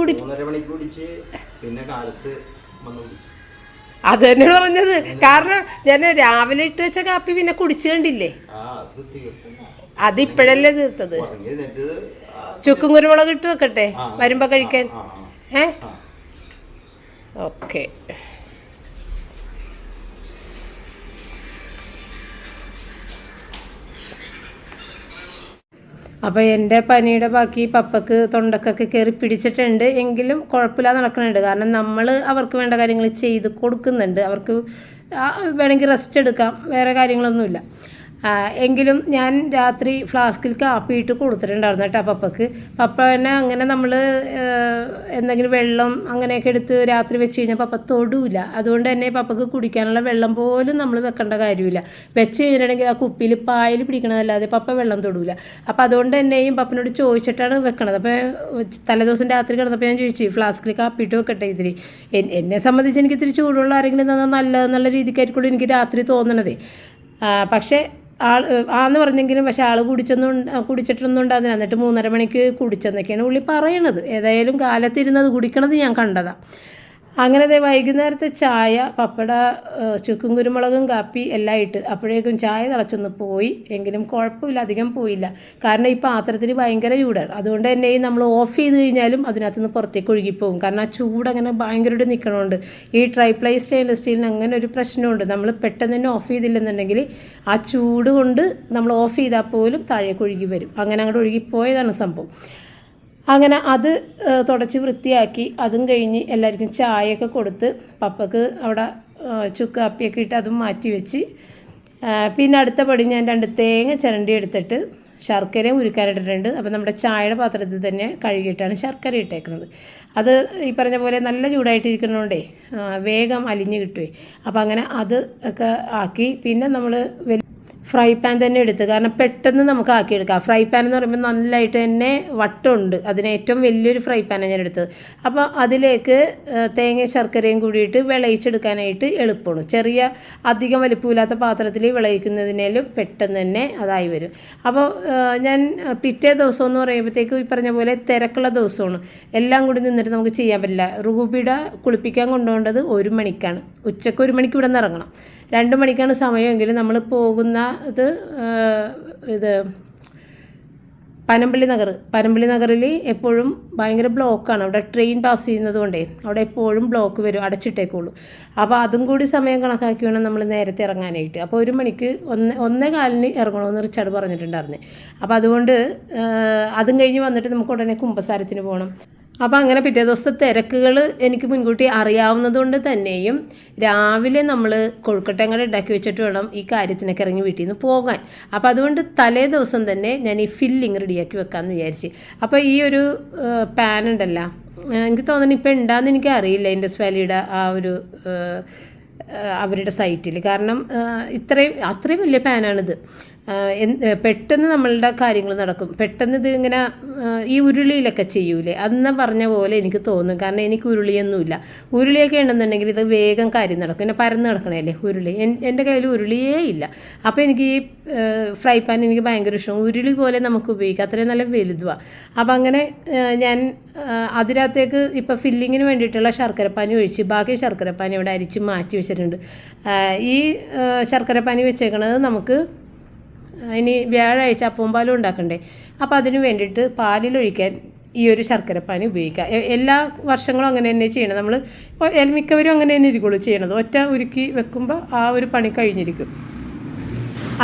അത് തന്നെയാണ് പറഞ്ഞത്. കാരണം ഞാൻ രാവിലെ ഇട്ട് വെച്ച കാപ്പി പിന്നെ കുടിച്ചു കണ്ടില്ലേ, അതിപ്പോഴല്ലേ തീർത്തത്. ചുക്കും കുരുമുളക് ഇട്ട് വെക്കട്ടെ വരുമ്പോ കഴിക്കാൻ. ഓക്കെ. അപ്പോൾ എൻ്റെ പനിയുടെ ബാക്കി പപ്പക്ക് തൊണ്ടക്കൊക്കെ കയറി പിടിച്ചിട്ടുണ്ട്. എങ്കിലും കുഴപ്പമില്ലാതെ നടക്കുന്നുണ്ട്. കാരണം നമ്മൾ അവർക്ക് വേണ്ട കാര്യങ്ങൾ ചെയ്ത് കൊടുക്കുന്നുണ്ട്. അവർക്ക് വേണമെങ്കിൽ റെസ്റ്റ് എടുക്കാം, വേറെ കാര്യങ്ങളൊന്നുമില്ല. എങ്കിലും ഞാൻ രാത്രി ഫ്ലാസ്കിൽ കാപ്പിയിട്ട് കൊടുത്തിട്ടുണ്ടായിരുന്നു കേട്ടോ പപ്പക്ക്. പപ്പനെ അങ്ങനെ നമ്മൾ എന്തെങ്കിലും വെള്ളം അങ്ങനെയൊക്കെ എടുത്ത് രാത്രി വെച്ച് കഴിഞ്ഞാൽ പപ്പ തൊടൂല. അതുകൊണ്ട് തന്നെ പപ്പക്ക് കുടിക്കാനുള്ള വെള്ളം പോലും നമ്മൾ വെക്കേണ്ട കാര്യമില്ല. വെച്ച് കഴിഞ്ഞിട്ടുണ്ടെങ്കിൽ ആ കുപ്പിയിൽ പായൽ പിടിക്കണതല്ലാതെ പപ്പ വെള്ളം തൊടൂല. അപ്പോൾ അതുകൊണ്ട് തന്നെയും പപ്പനോട് ചോദിച്ചിട്ടാണ് വെക്കണത്. അപ്പോൾ തലേദിവസം രാത്രി കിടന്നപ്പോൾ ഞാൻ ചോദിച്ചു ഫ്ലാസ്കിൽ കാപ്പിയിട്ട് വെക്കട്ടെ ഇത്തിരി. എന്നെ സംബന്ധിച്ച് എനിക്ക് ഇത്തിരി ചൂടുള്ള ആരെങ്കിലും തന്നാൽ നല്ല രീതിക്കായിരിക്കുള്ളൂ എനിക്ക് രാത്രി തോന്നണതേ. പക്ഷേ ആന്ന് പറഞ്ഞെങ്കിലും പക്ഷേ ആൾ കുടിച്ചിട്ടൊന്നും ഉണ്ടാകുന്നില്ല. എന്നിട്ട് 3:30 മണിക്ക് കുടിച്ചെന്നൊക്കെയാണ് പുള്ളി പറയണത്. ഏതായാലും കാലത്തിരുന്നത് കുടിക്കണത് ഞാൻ കണ്ടതാണ്. അങ്ങനെ വൈകുന്നേരത്തെ ചായ പപ്പട ചുക്കും കുരുമുളകും കാപ്പി എല്ലാം ഇട്ട് അപ്പോഴേക്കും ചായ തിളച്ചൊന്ന് പോയി. എങ്കിലും കുഴപ്പമില്ല, അധികം പോയില്ല. കാരണം ഈ പാത്രത്തിന് ഭയങ്കര ചൂടാണ്. അതുകൊണ്ട് തന്നെ നമ്മൾ ഓഫ് ചെയ്ത് കഴിഞ്ഞാലും അതിനകത്തുനിന്ന് പുറത്തേക്ക് ഒഴുകിപ്പോകും. കാരണം ആ ചൂടങ്ങനെ ഭയങ്കരമായിട്ട് നിൽക്കണമുണ്ട്. ഈ ട്രൈപ്ലൈ സ്റ്റെയിൻലെസ് സ്റ്റീലിന് അങ്ങനെ ഒരു പ്രശ്നമുണ്ട്. നമ്മൾ പെട്ടെന്ന് തന്നെ ഓഫ് ചെയ്തില്ലെന്നുണ്ടെങ്കിൽ ആ ചൂട് കൊണ്ട് നമ്മൾ ഓഫ് ചെയ്താൽ പോലും താഴേക്ക് ഒഴുകി വരും. അങ്ങനെ അങ്ങോട്ട് ഒഴുകിപ്പോയതാണ് സംഭവം. അങ്ങനെ അത് തുടച്ച് വൃത്തിയാക്കി അതും കഴിഞ്ഞ് എല്ലാവർക്കും ചായയൊക്കെ കൊടുത്ത് പപ്പക്ക് അവിടെ ചുക്കാപ്പിയൊക്കെ ഇട്ട് അതും മാറ്റി വെച്ച് പിന്നെ അടുത്ത പടി ഞാൻ 2 തേങ്ങ ചിരണ്ടി എടുത്തിട്ട് ശർക്കര ഉരുക്കാനിട്ടിട്ടുണ്ട്. അപ്പോൾ നമ്മുടെ ചായയുടെ പാത്രത്തിൽ തന്നെ കഴുകിയിട്ടാണ് ശർക്കര ഇട്ടേക്കുന്നത്. അത് ഈ പറഞ്ഞ പോലെ നല്ല ചൂടായിട്ടിരിക്കുന്നതുകൊണ്ടേ വേഗം അലിഞ്ഞ് കിട്ടുമേ. അപ്പോൾ അങ്ങനെ അത് ഒക്കെ ആക്കി പിന്നെ നമ്മൾ ഫ്രൈ പാൻ തന്നെ എടുത്ത്, കാരണം പെട്ടെന്ന് നമുക്ക് ആക്കിയെടുക്കാം. ഫ്രൈ പാൻ എന്ന് പറയുമ്പോൾ നല്ലതായിട്ട് തന്നെ വട്ടമുണ്ട്. അതിന് ഏറ്റവും വലിയൊരു ഫ്രൈ പാനാണ് ഞാൻ എടുത്തത്. അപ്പോൾ അതിലേക്ക് തേങ്ങയും ശർക്കരയും കൂടിയിട്ട് വിളയിച്ചെടുക്കാനായിട്ട് എളുപ്പമാണ്. ചെറിയ അധികം വലിപ്പമില്ലാത്ത പാത്രത്തിൽ വിളയിക്കുന്നതിനേലും പെട്ടെന്ന് തന്നെ അതായി വരും. അപ്പോൾ ഞാൻ പിറ്റേ ദിവസം എന്ന് പറയുമ്പോഴത്തേക്കും ഈ പറഞ്ഞ പോലെ തിരക്കുള്ള ദിവസമാണ്. എല്ലാം കൂടി നിന്നിട്ട് നമുക്ക് ചെയ്യാൻ പറ്റില്ല. റൂബിയുടെ കുളിപ്പിക്കാൻ കൊണ്ടുപോകേണ്ടത് 1 മണിക്കാണ്. ഉച്ചയ്ക്ക് 1 മണിക്ക് ഇവിടെ നിന്ന് ഇറങ്ങണം. 2 മണിക്കാണ് സമയമെങ്കിലും നമ്മൾ പോകുന്ന ഇത് പനമ്പള്ളി നഗറിൽ എപ്പോഴും ഭയങ്കര ബ്ലോക്കാണ്. അവിടെ ട്രെയിൻ പാസ് ചെയ്യുന്നത് കൊണ്ടേ അവിടെ എപ്പോഴും ബ്ലോക്ക് വരും, അടച്ചിട്ടേക്കുള്ളൂ. അപ്പോൾ അതും കൂടി സമയം കണക്കാക്കി വേണം നമ്മൾ നേരത്തെ ഇറങ്ങാനായിട്ട്. അപ്പോൾ 1 മണിക്ക് 1:15 ഇറങ്ങണമെന്ന് റിച്ചാർഡ് പറഞ്ഞിട്ടുണ്ടായിരുന്നു. അപ്പോൾ അതുകൊണ്ട് അതും കഴിഞ്ഞ് വന്നിട്ട് നമുക്ക് ഉടനെ കുമ്പസാരത്തിന് പോകണം. അപ്പോൾ അങ്ങനെ പിറ്റേ ദിവസത്തെ തിരക്കുകൾ എനിക്ക് മുൻകൂട്ടി അറിയാവുന്നതുകൊണ്ട് തന്നെയും രാവിലെ നമ്മൾ കൊഴുക്കട്ടയും ഉണ്ടാക്കി വെച്ചിട്ട് വേണം ഈ കാര്യത്തിനൊക്കെ ഇറങ്ങി വീട്ടിൽ നിന്ന് പോകാൻ. അപ്പോൾ അതുകൊണ്ട് തലേ ദിവസം തന്നെ ഞാൻ ഈ ഫില്ലിങ് റെഡിയാക്കി വെക്കാമെന്ന് വിചാരിച്ച്. അപ്പോൾ ഈ ഒരു പാൻ ഉണ്ടല്ലോ, എനിക്ക് തോന്നുന്നു ഇപ്പോൾ ഉണ്ടാകുന്ന എനിക്ക് അറിയില്ല ഇൻഡസ് വാലിയുടെ ആ ഒരു അവരുടെ സൈറ്റിൽ. കാരണം അത്രയും വലിയ പാനാണിത്. പെട്ടെന്ന് നമ്മളുടെ കാര്യങ്ങൾ നടക്കും. പെട്ടെന്ന് ഇത് ഇങ്ങനെ ഈ ഉരുളിയിലൊക്കെ ചെയ്യൂലേ അന്ന് പറഞ്ഞ പോലെ എനിക്ക് തോന്നും. കാരണം എനിക്ക് ഉരുളിയൊന്നുമില്ല. ഉരുളിയൊക്കെ ഉണ്ടെന്നുണ്ടെങ്കിൽ ഇത് വേഗം കാര്യം നടക്കും. പിന്നെ പരന്ന് നടക്കണല്ലേ ഉരുളി. എൻ്റെ കയ്യിൽ ഉരുളിയേ ഇല്ല. അപ്പോൾ എനിക്ക് ഈ ഫ്രൈ പാൻ എനിക്ക് ഭയങ്കര ഇഷ്ടം. ഉരുളി പോലെ നമുക്ക് ഉപയോഗിക്കാം, അത്രയും നല്ല വലുതുമാണ്. അപ്പോൾ അങ്ങനെ ഞാൻ അതിനകത്തേക്ക് ഇപ്പോൾ ഫില്ലിങ്ങിന് വേണ്ടിയിട്ടുള്ള ശർക്കരപ്പാനി ഒഴിച്ച് ബാക്കി ശർക്കരപ്പാനി ഇവിടെ അരിച്ച് മാറ്റി വെച്ചിട്ടുണ്ട്. ഈ ശർക്കരപ്പാനി വെച്ചേക്കണത് നമുക്ക് ഇനി വ്യാഴാഴ്ച അപ്പവും പാലും ഉണ്ടാക്കണ്ടേ. അപ്പോൾ അതിന് വേണ്ടിയിട്ട് പാലിലൊഴിക്കാൻ ഈ ഒരു ശർക്കരപ്പാനി ഉപയോഗിക്കുക. എല്ലാ വർഷങ്ങളും അങ്ങനെ തന്നെ ചെയ്യണം. നമ്മൾ മിക്കവരും അങ്ങനെ തന്നെ ഇരിക്കുള്ളൂ ചെയ്യണത്. ഒറ്റ ഉരുക്കി വെക്കുമ്പോൾ ആ ഒരു പണി കഴിഞ്ഞിരിക്കും.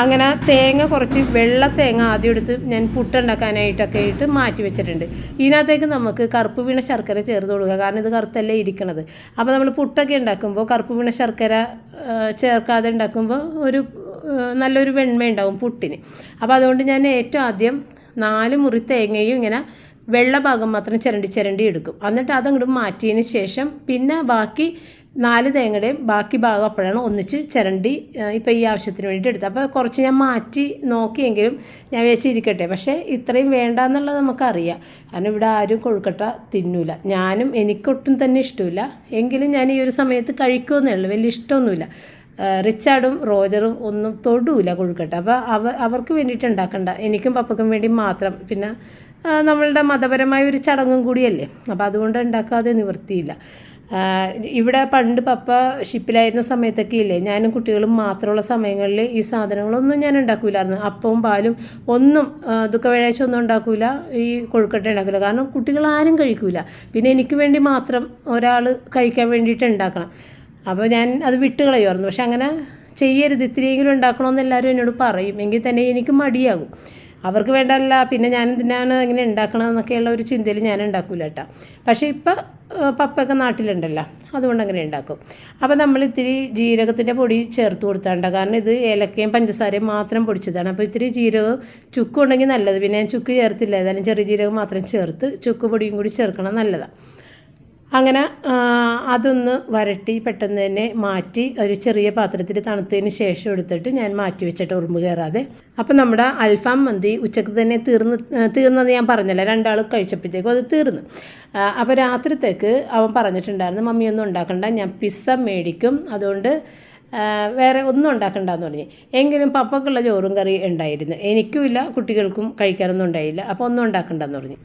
അങ്ങനെ തേങ്ങ കുറച്ച് വെള്ള തേങ്ങ ആദ്യം എടുത്ത് ഞാൻ പുട്ടുണ്ടാക്കാനായിട്ടൊക്കെ ഇട്ട് മാറ്റി വെച്ചിട്ടുണ്ട്. ഇതിനകത്തേക്ക് നമുക്ക് കറുപ്പ് വീണ ശർക്കര ചേർത്ത് കൊടുക്കുക. കാരണം ഇത് കറുത്തല്ലേ ഇരിക്കണത്. അപ്പോൾ നമ്മൾ പുട്ടൊക്കെ ഉണ്ടാക്കുമ്പോൾ കറുപ്പ് വീണ ശർക്കര ചേർക്കാതെ ഉണ്ടാക്കുമ്പോൾ ഒരു നല്ലൊരു വെണ്മ ഉണ്ടാവും പുട്ടിന്. അപ്പോൾ അതുകൊണ്ട് ഞാൻ ഏറ്റവും ആദ്യം 4 മുറി തേങ്ങയും ഇങ്ങനെ വെള്ള ഭാഗം മാത്രം ചിരണ്ടി എടുക്കും. എന്നിട്ട് അതങ്ങോട്ട് മാറ്റിയതിന് ശേഷം പിന്നെ ബാക്കി 4 തേങ്ങയുടെയും ബാക്കി ഭാഗം അപ്പോഴാണ് ഒന്നിച്ച് ചിരണ്ടി ഇപ്പോൾ ഈ ആവശ്യത്തിന് വേണ്ടിയിട്ട് എടുത്തത്. അപ്പോൾ കുറച്ച് ഞാൻ മാറ്റി നോക്കിയെങ്കിലും ഞാൻ വിചാരിച്ചിരിക്കട്ടെ. പക്ഷേ ഇത്രയും വേണ്ട എന്നുള്ളത് നമുക്കറിയാം. കാരണം ഇവിടെ ആരും കൊഴുക്കട്ട തിന്നൂല. എനിക്കൊട്ടും തന്നെ ഇഷ്ടമില്ല. എങ്കിലും ഞാൻ ഈ ഒരു സമയത്ത് കഴിക്കുമെന്നേ ഉള്ളൂ. വലിയ ഇഷ്ടമൊന്നുമില്ല. റിച്ചാർഡും റോജറും ഒന്നും തൊടൂല കൊഴുക്കട്ട. അപ്പോൾ അവർക്ക് വേണ്ടിയിട്ട് ഉണ്ടാക്കണ്ട, എനിക്കും പപ്പക്കും വേണ്ടി മാത്രം. പിന്നെ നമ്മളുടെ മതപരമായ ഒരു ചടങ്ങും കൂടിയല്ലേ. അപ്പോൾ അതുകൊണ്ട് ഉണ്ടാക്കാതെ നിവൃത്തിയില്ല. ഇവിടെ പണ്ട് പപ്പ ഷിപ്പിലായിരുന്ന സമയത്തൊക്കെ ഇല്ലേ, ഞാനും കുട്ടികളും മാത്രമുള്ള സമയങ്ങളിൽ ഈ സാധനങ്ങളൊന്നും ഞാൻ ഉണ്ടാക്കില്ലായിരുന്നു. അപ്പവും പാലും ഒന്നും ദുഃഖവെള്ളിയാഴ്ച ഒന്നും ഉണ്ടാക്കില്ല, ഈ കൊഴുക്കട്ട ഉണ്ടാക്കില്ല. കാരണം കുട്ടികൾ ആരും കഴിക്കില്ല. പിന്നെ എനിക്ക് വേണ്ടി മാത്രം ഒരാൾ കഴിക്കാൻ വേണ്ടിയിട്ട് ഉണ്ടാക്കണം. അപ്പോൾ ഞാൻ അത് വിട്ട് കളയുമായിരുന്നു. പക്ഷെ അങ്ങനെ ചെയ്യരുത്, ഇത്തിരിയെങ്കിലും ഉണ്ടാക്കണമെന്ന് എല്ലാവരും എന്നോട് പറയും. എങ്കിൽ തന്നെ എനിക്ക് മടിയാകും. അവർക്ക് വേണ്ടല്ല, പിന്നെ ഞാൻ എന്തിനാണ് ഇങ്ങനെ ഉണ്ടാക്കണമെന്നൊക്കെയുള്ള ഒരു ചിന്തയിൽ ഞാൻ ഉണ്ടാക്കില്ല കേട്ടോ. പക്ഷേ ഇപ്പം പപ്പയൊക്കെ നാട്ടിലുണ്ടല്ലോ, അതുകൊണ്ട് അങ്ങനെ ഉണ്ടാക്കും. അപ്പോൾ നമ്മൾ ഇത്തിരി ജീരകത്തിൻ്റെ പൊടി ചേർത്ത് കൊടുത്താണ്ട, കാരണം ഇത് ഏലക്കയും പഞ്ചസാരയും മാത്രം പൊടിച്ചതാണ്. അപ്പോൾ ഇത്തിരി ജീരകം ചുക്ക് ഉണ്ടെങ്കിൽ നല്ലത്. പിന്നെ ഞാൻ ചുക്ക് ചേർത്തില്ല, ഏതായാലും ചെറിയ ജീരകം മാത്രം ചേർത്ത് ചുക്ക് പൊടിയും കൂടി ചേർക്കണം, നല്ലതാണ്. അങ്ങനെ അതൊന്ന് വരട്ടി പെട്ടെന്ന് തന്നെ മാറ്റി ഒരു ചെറിയ പാത്രത്തിൽ തണുത്തതിന് ശേഷം എടുത്തിട്ട് ഞാൻ മാറ്റി വെച്ചിട്ട് ഉറുമ്പ് കയറാതെ. അപ്പം നമ്മുടെ അൽഫാം മന്തി ഉച്ചക്ക് തന്നെ തീർന്നത് ഞാൻ പറഞ്ഞല്ലോ, 2 ആൾ കഴിച്ചപ്പോഴത്തേക്കും അത് തീർന്നു. അപ്പോൾ രാത്രിത്തേക്ക് അവൻ പറഞ്ഞിട്ടുണ്ടായിരുന്നു, മമ്മിയൊന്നും ഉണ്ടാക്കണ്ട, ഞാൻ പിസ്സ മേടിക്കും, അതുകൊണ്ട് വേറെ ഒന്നും ഉണ്ടാക്കണ്ടെന്ന് പറഞ്ഞു. എങ്കിലും പപ്പക്കുള്ള ചോറും കറി ഉണ്ടായിരുന്നു, എനിക്കുമില്ല കുട്ടികൾക്കും കഴിക്കാനൊന്നും ഉണ്ടായില്ല. അപ്പോൾ ഒന്നും ഉണ്ടാക്കണ്ടെന്ന് പറഞ്ഞു.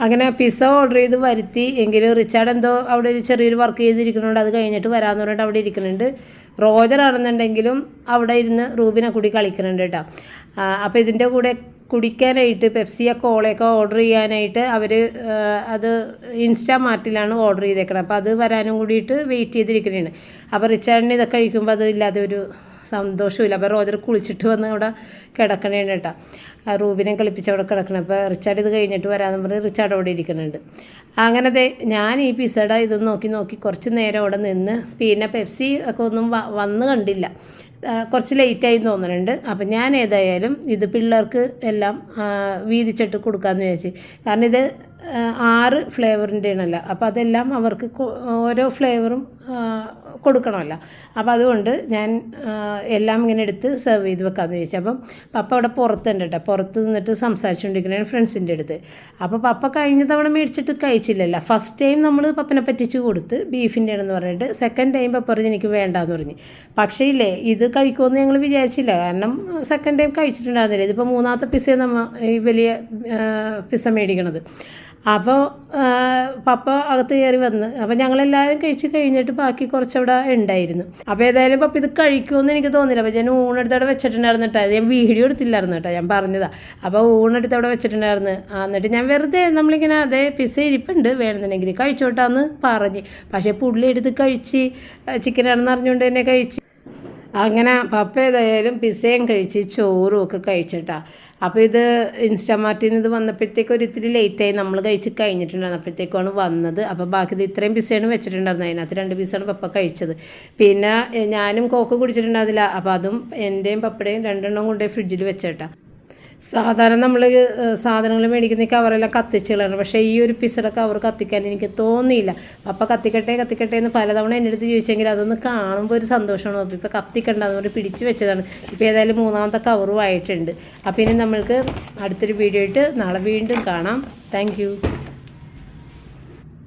അങ്ങനെ പിസ്സ ഓർഡർ ചെയ്ത് വരുത്തി. എങ്കിലും റിച്ചാർഡ് എന്തോ അവിടെ ഒരു ചെറിയൊരു വർക്ക് ചെയ്തിരിക്കുന്നുണ്ട്, അത് കഴിഞ്ഞിട്ട് വരാമെന്ന് പറഞ്ഞിട്ട് അവിടെ ഇരിക്കുന്നുണ്ട്. റോജറാണെന്നുണ്ടെങ്കിലും അവിടെ ഇരുന്ന് റൂബിനെ കൂടി കളിക്കുന്നുണ്ട് കേട്ടോ. അപ്പോൾ ഇതിൻ്റെ കൂടെ കുടിക്കാനായിട്ട് പെപ്സിയോ കോളയൊക്കെ ഓർഡർ ചെയ്യാനായിട്ട് അവർ അത് ഇൻസ്റ്റാമാർട്ടിലാണ് ഓർഡർ ചെയ്തേക്കണം. അപ്പോൾ അത് വരാനും കൂടിയിട്ട് വെയിറ്റ് ചെയ്തിരിക്കുന്നതാണ്. അപ്പോൾ റിച്ചാർഡിന് ഇതൊക്കെ കഴിക്കുമ്പോൾ അത് ഇല്ലാതെ ഒരു സന്തോഷമില്ല. അപ്പോൾ റോജർ കുളിച്ചിട്ട് വന്ന് അവിടെ കിടക്കണേണ് കേട്ടോ, റൂബിനെ കളിപ്പിച്ച് അവിടെ കിടക്കണം. അപ്പോൾ റിച്ചാർഡ് ഇത് കഴിഞ്ഞിട്ട് വരാമെന്ന് പറഞ്ഞ് റിച്ചാർഡ് അവിടെ ഇരിക്കുന്നുണ്ട്. അങ്ങനത്തെ ഞാൻ ഈ പിസ്സയുടെ ഇത് നോക്കി കുറച്ച് നേരം അവിടെ നിന്ന്, പിന്നെ പെപ്സി ഒക്കെ ഒന്നും വന്ന് കണ്ടില്ല, കുറച്ച് ലേറ്റായി തോന്നുന്നുണ്ട്. അപ്പം ഞാൻ ഏതായാലും ഇത് പിള്ളേർക്ക് എല്ലാം വീതിച്ചിട്ട് കൊടുക്കാമെന്ന് വിചാരിച്ചു. കാരണം ഇത് 6 ഫ്ലേവറിൻ്റെ ആണല്ലോ, അപ്പോൾ അതെല്ലാം അവർക്ക് ഓരോ ഫ്ലേവറും കൊടുക്കണമല്ലോ. അപ്പോൾ അതുകൊണ്ട് ഞാൻ എല്ലാം ഇങ്ങനെ എടുത്ത് സെർവ് ചെയ്ത് വെക്കാമെന്ന് വിചാരിച്ചു. അപ്പം പപ്പ അവിടെ പുറത്തുണ്ട് കേട്ടോ, പുറത്ത് നിന്നിട്ട് സംസാരിച്ചുകൊണ്ടിരിക്കുന്നതാണ് ഫ്രണ്ട്സിൻ്റെ അടുത്ത്. അപ്പോൾ പപ്പ കഴിഞ്ഞ തവണ മേടിച്ചിട്ട് കഴിച്ചില്ലല്ലോ. ഫസ്റ്റ് ടൈം നമ്മൾ പപ്പനെ പറ്റിച്ച് കൊടുത്ത് ബീഫിൻ്റെ ആണെന്ന് പറഞ്ഞിട്ട്, സെക്കൻഡ് ടൈം പപ്പ പറഞ്ഞ് എനിക്ക് വേണ്ടാന്ന് പറഞ്ഞ്. പക്ഷേ ഇല്ലേ, ഇത് കഴിക്കുമെന്ന് ഞങ്ങൾ വിചാരിച്ചില്ല, കാരണം സെക്കൻഡ് ടൈം കഴിച്ചിട്ടുണ്ടായിരുന്നില്ല. ഇതിപ്പോൾ 3ാമത്തെ പിസ്സ നമ്മൾ ഈ വലിയ പിസ്സ മേടിക്കണത്. അപ്പോൾ പപ്പ അകത്ത് കയറി വന്ന്, അപ്പോൾ ഞങ്ങളെല്ലാവരും കഴിച്ച് കഴിഞ്ഞിട്ട് ബാക്കി കുറച്ചവിടെ ഉണ്ടായിരുന്നു. അപ്പോൾ ഏതായാലും പപ്പ ഇത് കഴിക്കുമെന്ന് എനിക്ക് തോന്നില്ല. അപ്പോൾ ഞാൻ ഊണെടുത്ത് അവിടെ വെച്ചിട്ടുണ്ടായിരുന്നു കേട്ടോ, ഞാൻ വീഡിയോ എടുത്തില്ലായിരുന്നു കേട്ടോ, ഞാൻ പറഞ്ഞതാണ്. അപ്പോൾ ഊണെടുത്ത് അവിടെ വെച്ചിട്ടുണ്ടായിരുന്നു. എന്നിട്ട് ഞാൻ വെറുതെ നമ്മളിങ്ങനെ അതേ പിസ്സ ഇരിപ്പുണ്ട്, വേണമെന്നുണ്ടെങ്കിൽ കഴിച്ചോട്ടാന്ന് പറഞ്ഞ്. പക്ഷേ പുള്ളി എടുത്ത് കഴിച്ച്, ചിക്കനാണെന്ന് അറിഞ്ഞുകൊണ്ട് തന്നെ കഴിച്ച്. അങ്ങനെ പപ്പ ഏതായാലും പിസ്സയും കഴിച്ച് ചോറും ഒക്കെ കഴിച്ചിട്ടാ. അപ്പോൾ ഇത് ഇൻസ്റ്റാമാർട്ടിൽ നിന്ന് ഇത് വന്നപ്പോഴത്തേക്കും ഒരു ഇത്തിരി ലേറ്റായി, നമ്മൾ കഴിച്ച് കഴിഞ്ഞിട്ടുണ്ടായിരുന്നു, അപ്പോഴത്തേക്കാണ് വന്നത്. അപ്പോൾ ബാക്കി ഇത് ഇത്രയും പിസ്സയാണ് വെച്ചിട്ടുണ്ടായിരുന്നത്, അതിനകത്ത് 2 പീസാണ് പപ്പ കഴിച്ചത്. പിന്നെ ഞാനും കോക്ക് കുടിച്ചിട്ടുണ്ടായിരുന്നില്ല, അപ്പോൾ അതും എൻ്റെയും പപ്പയുടെയും 2 എണ്ണം കൊണ്ടുപോയി ഫ്രിഡ്ജിൽ വെച്ചേട്ടാ. സാധാരണ നമ്മൾ സാധനങ്ങൾ മേടിക്കുന്ന കവറെല്ലാം കത്തിച്ച് കളയണം, പക്ഷേ ഈ ഒരു പിസ്സയുടെ കവർ കത്തിക്കാൻ എനിക്ക് തോന്നിയില്ല. പപ്പ കത്തിക്കട്ടെ എന്ന് പലതവണ എൻ്റെ അടുത്ത് ചോദിച്ചെങ്കിൽ അതൊന്ന് കാണുമ്പോൾ ഒരു സന്തോഷമാണ്. അപ്പോൾ ഇപ്പോൾ കത്തിക്കണ്ടെന്ന് പറഞ്ഞ് പിടിച്ച് വെച്ചതാണ്. ഇപ്പോൾ ഏതായാലും 3ാമത്തെ കവറും ആയിട്ടുണ്ട്. അപ്പോൾ ഇനി നമ്മൾക്ക് അടുത്തൊരു വീഡിയോ ആയിട്ട് നാളെ വീണ്ടും കാണാം. താങ്ക്